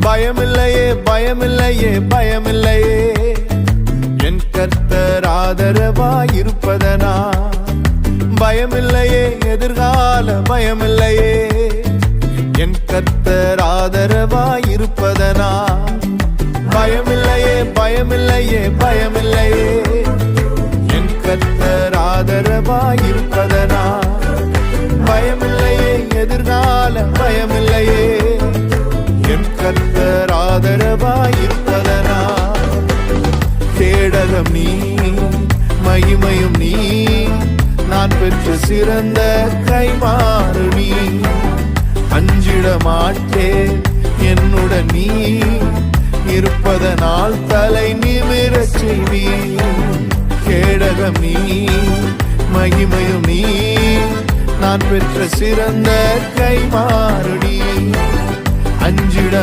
பயமில்லையே பயமில்லையே பயமில்லையே என் கர்த்தர் ஆதரவாயிருப்பதனா பயமில்லையே எதிர்கால பயமில்லையே என் கர்த்தர் ஆதரவாயிருப்பதனா பயமில்லையே பயமில்லையே பயமில்லையே என் கர்த்தர் ஆதரவாயிருப்பதனா பயமில்லையே எதிர்கால பயமில்லையே என் கர்த்தர் ஆதரவாயிருப்பதனா கேடகம் நீ மகிமையும் நீ நான் பெற்ற சிறந்த கைமாறு நீ அஞ்சிட மாட்டேன் என்னுடன் நீ இருப்பதனால் தலை நிமிரச் செய்வி கேடகம் நீ மகிமையும் நீ நான் பெற்ற சிறந்த கைமாறு நீ அஞ்சிட